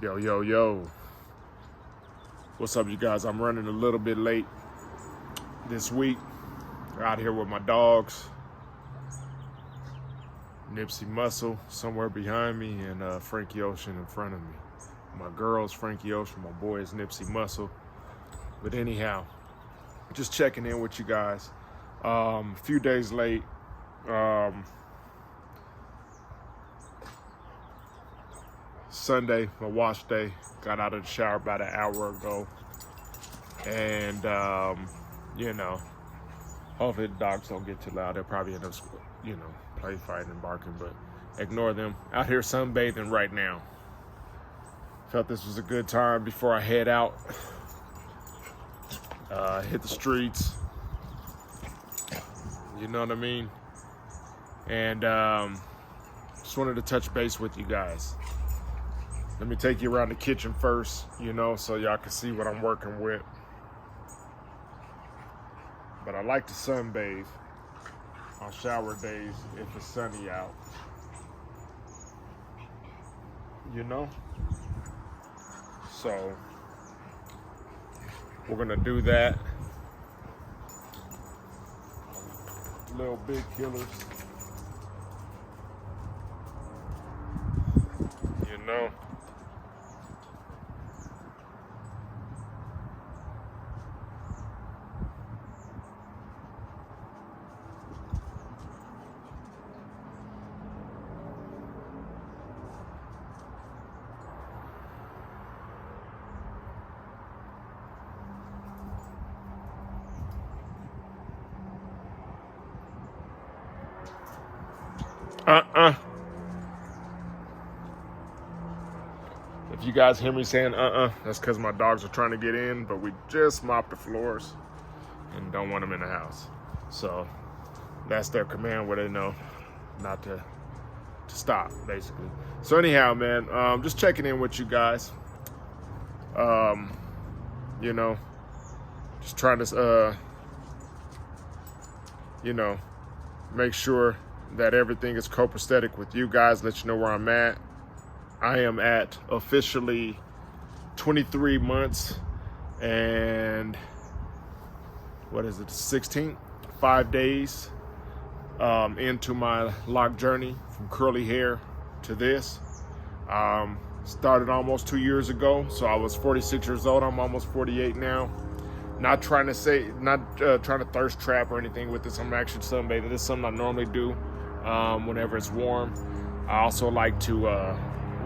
Yo, yo, yo. What's up, you guys? I'm running a little bit late this week. Out here with my dogs. Nipsey Muscle somewhere behind me and Frankie Ocean in front of me. My girl's Frankie Ocean, my boy is Nipsey Muscle. But anyhow, just checking in with you guys. A few days late. Sunday, my wash day. Got out of the shower about an hour ago. And, hopefully the dogs don't get too loud. They'll probably end up, play fighting and barking, but ignore them. Out here sunbathing right now. Felt this was a good time before I head out. Hit the streets. You know what I mean? And just wanted to touch base with you guys. Let me take you around the kitchen first, so y'all can see what I'm working with. But I like to sunbathe on shower days if it's sunny out. So we're gonna do that. Little big killers. If you guys hear me saying that's because my dogs are trying to get in, but we just mopped the floors and don't want them in the house. So that's their command where they know not to stop, basically. So anyhow, man, just checking in with you guys. Just trying to, make sure that everything is copacetic with you guys, let you know where I'm at. I am at officially 23 months and 16th, 5 days into my lock journey from curly hair to this. Started almost 2 years ago, so I was 46 years old. I'm almost 48 now. Not trying to thirst trap or anything with this. I'm actually sunbathing. This is something I normally do whenever it's warm. I also like to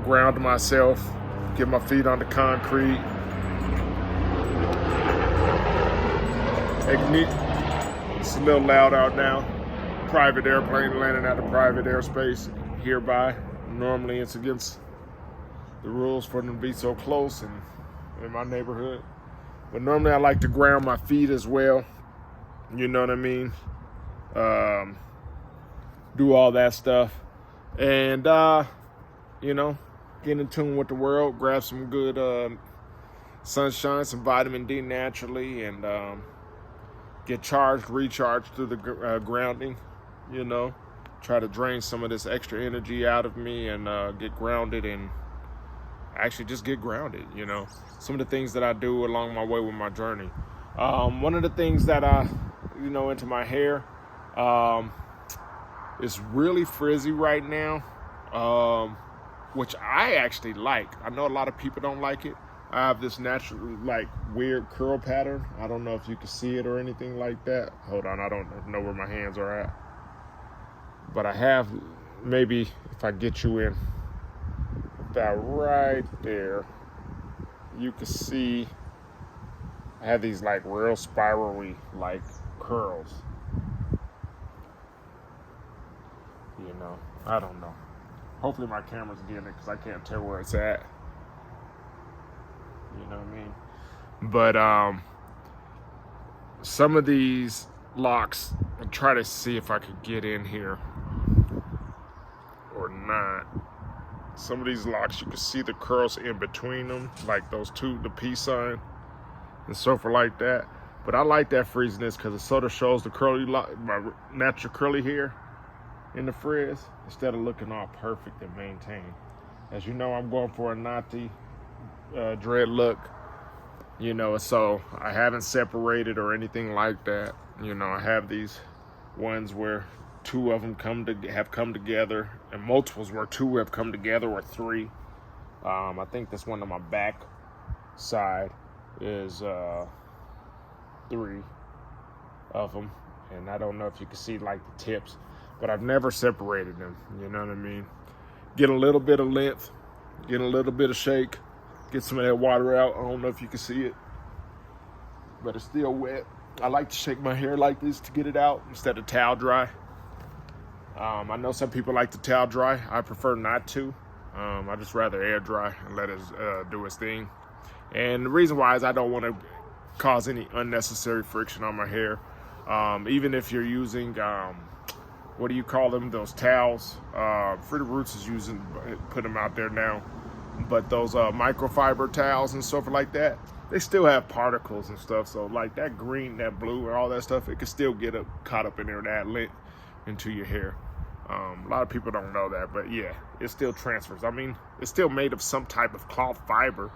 ground myself, get my feet on the concrete. It's a little loud out now. Private airplane landing at a private airspace hereby. Normally it's against the rules for them to be so close and in my neighborhood. But normally I like to ground my feet as well. You know what I mean? Do all that stuff. And, get in tune with the world, grab some good sunshine, some vitamin D naturally, and get recharged through the grounding, Try to drain some of this extra energy out of me and get grounded and actually just get grounded, Some of the things that I do along my way with my journey. One of the things that I, into my hair, is really frizzy right now. Which I actually like. I know a lot of people don't like it. I have this natural, weird curl pattern. I don't know if you can see it or anything like that. Hold on, I don't know where my hands are at. But I have, maybe if I get you in, that right there, you can see I have these real spirally curls. I don't know. Hopefully my camera's getting it because I can't tell where it's at. You know what I mean? But some of these locks, I'll try to see if I could get in here or not. Some of these locks, you can see the curls in between them, like those two, the peace sign and so forth like that. But I like that frizziness because it sort of shows the curly lock, my natural curly hair in the frizz instead of looking all perfect and maintained. As you know, I'm going for a Natty dread look, you know, so I haven't separated or anything like that. You know, I have these ones where two of them have come together, and multiples where two have come together, or three. I think this one on my back side is 3 of them, and I don't know if you can see like the tips, but I've never separated them. You know what I mean? Get a little bit of length, get a little bit of shake, get some of that water out. I don't know if you can see it, but it's still wet. I like to shake my hair like this to get it out instead of towel dry. I know some people like to towel dry. I prefer not to. I just rather air dry and let it do its thing. And the reason why is I don't want to cause any unnecessary friction on my hair. Even if you're using, what do you call them? Those towels. Fruity Roots is put them out there now. But those microfiber towels and stuff like that, they still have particles and stuff. So like that green, that blue, and all that stuff, it can still get caught up in there, that lint into your hair. A lot of people don't know that, but yeah, it still transfers. I mean, it's still made of some type of cloth fiber,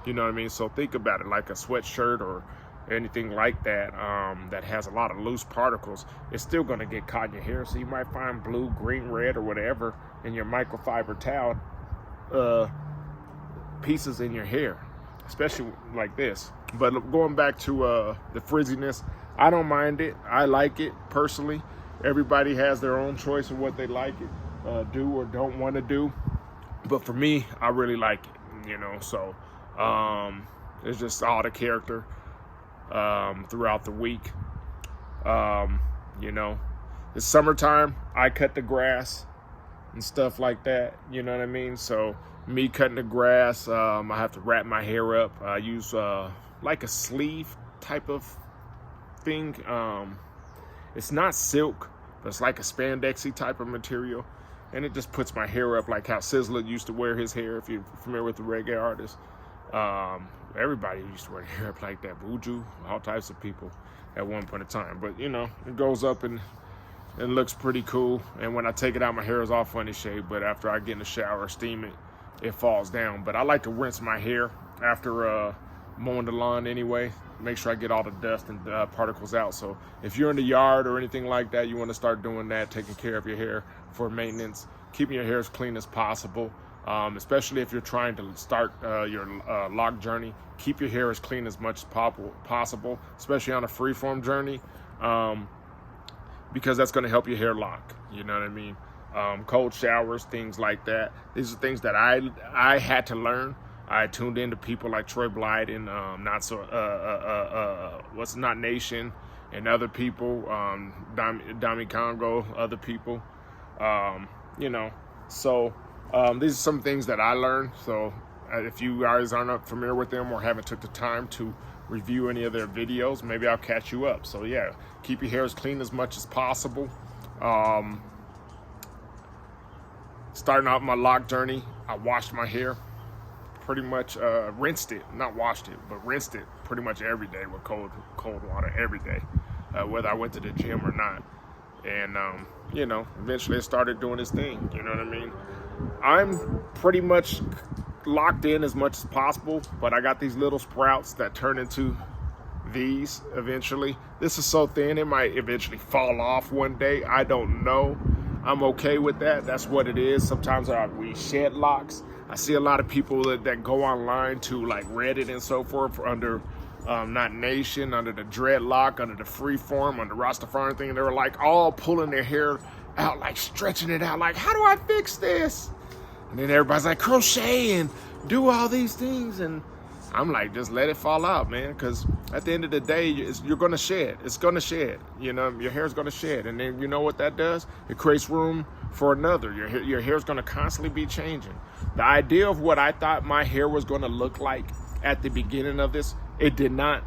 you know what I mean? So think about it like a sweatshirt or anything like that that has a lot of loose particles. It's still going to get caught in your hair. So you might find blue, green, red, or whatever in your microfiber towel pieces in your hair, especially like this. But going back to the frizziness, I don't mind it. I like it personally. Everybody has their own choice of what they like it, do or don't want to do. But for me, I really like it, you know. So it's just all the character throughout the week. You know, it's summertime. I cut the grass and stuff like that. You know what I mean? So me cutting the grass, I have to wrap my hair up. I use like a sleeve type of thing. It's not silk, but it's like a spandexy type of material. And it just puts my hair up like how Sizzler used to wear his hair, if you're familiar with the reggae artist. Everybody used to wear hair up like that. Buju, all types of people at one point in time. But, you know, it goes up and looks pretty cool. And when I take it out, my hair is all funny shape. But after I get in the shower, steam it, it falls down. But I like to rinse my hair after mowing the lawn anyway. Make sure I get all the dust and particles out. So if you're in the yard or anything like that, you want to start doing that, taking care of your hair for maintenance, keeping your hair as clean as possible. Especially if you're trying to start your lock journey, keep your hair as clean as much as possible, especially on a freeform journey, because that's going to help your hair lock. You know what I mean? Cold showers, things like that. These are things that I had to learn. I tuned into people like Troy Blight and Not Nation, and other people, Dami Congo, other people, you know. So these are some things that I learned. So if you guys aren't familiar with them or haven't took the time to review any of their videos, maybe I'll catch you up. So yeah, keep your hair as clean as much as possible. Starting out my lock journey, I washed my hair. Pretty much rinsed it, not washed it, but rinsed it pretty much every day with cold water every day, whether I went to the gym or not. And you know, eventually it started doing its thing. You know what I mean? I'm pretty much locked in as much as possible, but I got these little sprouts that turn into these eventually. This is so thin it might eventually fall off one day. I don't know. I'm okay with that. That's what it is. Sometimes we shed locks. I see a lot of people that go online to like Reddit and so forth under Not Nation, under the Dreadlock, under the Freeform, under Rastafari thing, and they were like all pulling their hair out, like stretching it out, like, how do I fix this? And then everybody's like, crochet and do all these things. And I'm like, just let it fall out, man, because at the end of the day, you're going to shed. It's going to shed. You know, your hair's going to shed. And then you know what that does? It creates room for another. Your hair's going to constantly be changing. The idea of what I thought my hair was going to look like at the beginning of this, I did not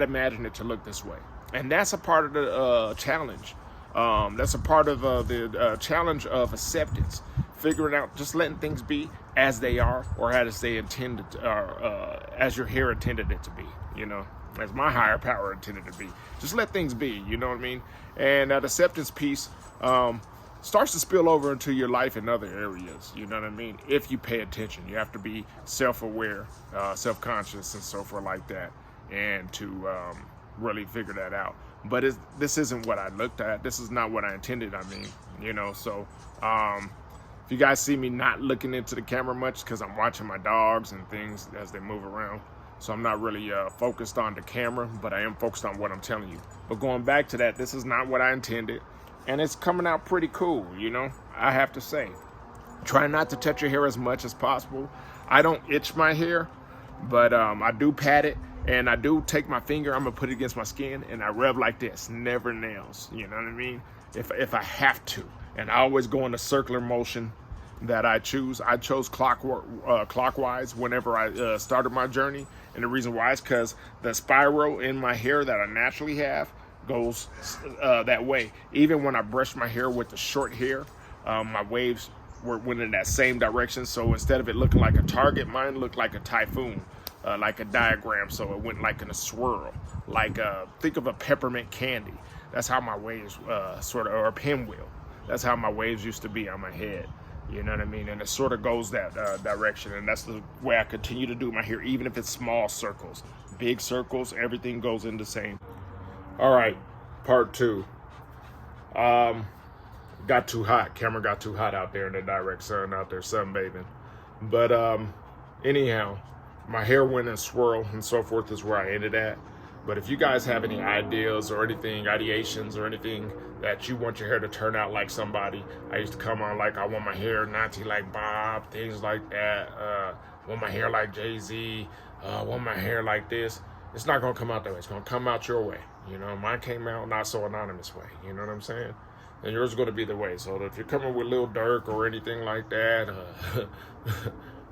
imagine it to look this way. And that's a part of the challenge. That's a part of the challenge of acceptance. Figuring out, just letting things be as they are, or as they intended, as your hair intended it to be, you know, as my higher power intended it to be. Just let things be, you know what I mean? And that acceptance piece, starts to spill over into your life in other areas. You know what I mean? If you pay attention, you have to be self-aware, self-conscious, and so forth like that, and to really figure that out. But this isn't what I looked at. This is not what I intended. I mean, you know, so if you guys see me not looking into the camera much, because I'm watching my dogs and things as they move around. So I'm not really focused on the camera, but I am focused on what I'm telling you. But going back to that, this is not what I intended. And it's coming out pretty cool, you know, I have to say. Try not to touch your hair as much as possible. I don't itch my hair, but I do pat it, and I do take my finger, I'm gonna put it against my skin, and I rub like this, never nails, you know what I mean? If I have to. And I always go in the circular motion that I choose. I chose clockwise whenever I started my journey. And the reason why is because the spiral in my hair that I naturally have goes that way. Even when I brush my hair with the short hair, my waves went in that same direction. So instead of it looking like a target, mine looked like a typhoon, like a diagram. So it went like in a swirl, like think of a peppermint candy. That's how my waves sort of, or a pinwheel. That's how my waves used to be on my head. You know what I mean? And it sort of goes that direction. And that's the way I continue to do my hair, even if it's small circles. Big circles, everything goes in the same. All right, part 2. Got too hot. Camera got too hot out there in the direct sun, out there sunbathing. But anyhow, my hair went and swirl and so forth is where I ended at. But if you guys have any ideas or anything, ideations or anything that you want your hair to turn out like somebody, I used to come on like I want my hair naughty like Bob, things like that. Want my hair like Jay-Z, want my hair like this. It's not gonna come out that way. It's gonna come out your way. You know, mine came out not so anonymous way. You know what I'm saying? And yours is gonna be the way. So if you're coming with Lil Durk or anything like that,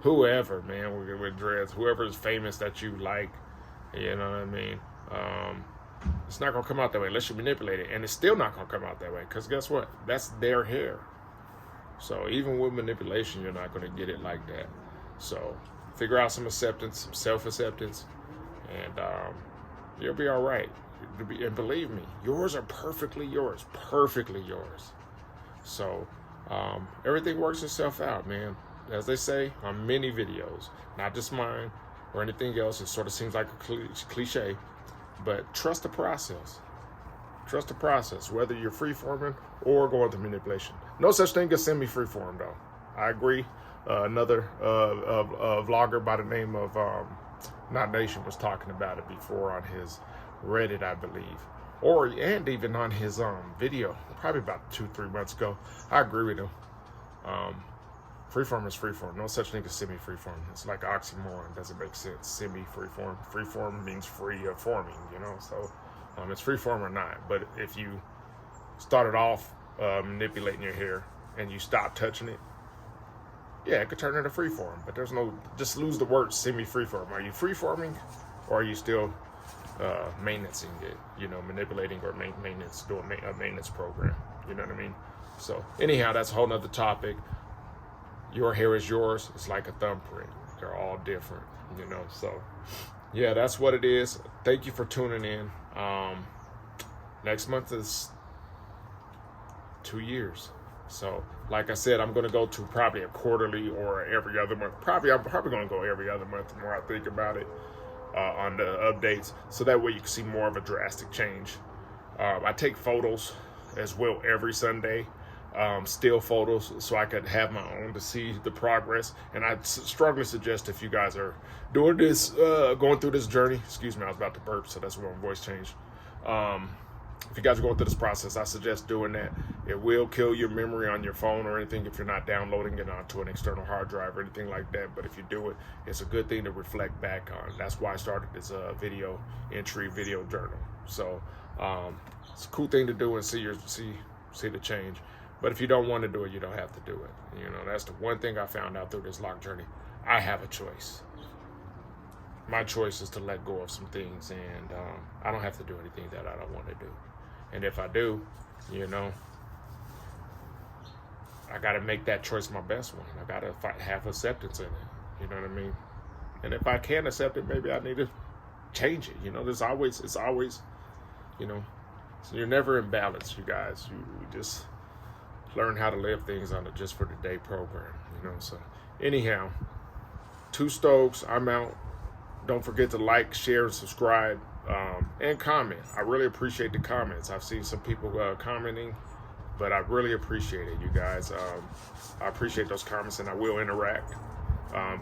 whoever, man, with dreads, whoever is famous that you like, you know what I mean? It's not gonna come out that way unless you manipulate it, and it's still not gonna come out that way because guess what? That's their hair. So even with manipulation, you're not gonna get it like that. So figure out some acceptance, some self-acceptance, and you'll be all right. And believe me, yours are perfectly yours, perfectly yours. So everything works itself out, man. As they say on many videos, not just mine or anything else. It sort of seems like a cliche. But trust the process. Trust the process, whether you're freeforming or going through manipulation. No such thing as semi-freeform, though. I agree. Another vlogger by the name of Not Nation was talking about it before on his Reddit, I believe, and even on his video, probably about 2-3 months ago. I agree with him. Freeform is freeform. No such thing as semi-freeform. It's like oxymoron. Doesn't make sense. Semi-freeform. Freeform means free of forming, you know. So it's freeform or not. But if you started off manipulating your hair and you stop touching it, yeah, it could turn into freeform. But there's no, just lose the word semi-freeform. Are you freeforming or are you still maintenancing it? You know, manipulating or maintenance, doing a maintenance program. You know what I mean? So anyhow, that's a whole nother topic. Your hair is yours. It's like a thumbprint. They're all different, you know. So, yeah, that's what it is. Thank you for tuning in. Next month is 2 years. So, like I said, I'm going to go to probably a quarterly or every other month. I'm probably going to go every other month the more I think about it on the updates. So that way you can see more of a drastic change. I take photos as well every Sunday. Still photos so I could have my own to see the progress. And I strongly suggest if you guys are doing this, going through this journey, excuse me, I was about to burp, so that's why my voice changed. If you guys are going through this process, I suggest doing that. It will kill your memory on your phone or anything if you're not downloading it onto an external hard drive or anything like that. But if you do it, it's a good thing to reflect back on. That's why I started this video journal. So it's a cool thing to do and see the change. But if you don't want to do it, you don't have to do it. You know, that's the one thing I found out through this lock journey. I have a choice. My choice is to let go of some things, and I don't have to do anything that I don't want to do. And if I do, you know, I got to make that choice my best one. I got to have acceptance in it. You know what I mean? And if I can't accept it, maybe I need to change it. You know, it's always, you know, so you're never in balance, you guys. learn how to live things on the Just for the Day program, you know. So anyhow, 2 Stokes, I'm out. Don't forget to like, share, and subscribe, and comment. I really appreciate the comments. I've seen some people commenting, but I really appreciate it, you guys. I appreciate those comments, and I will interact.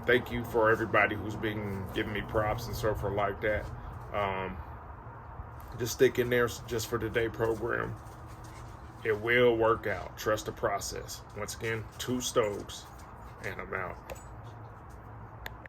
Thank you for everybody who's been giving me props and so forth like that. Just stick in there, Just for the Day program. It will work out. Trust the process. Once again, 2 Stokes, and I'm out.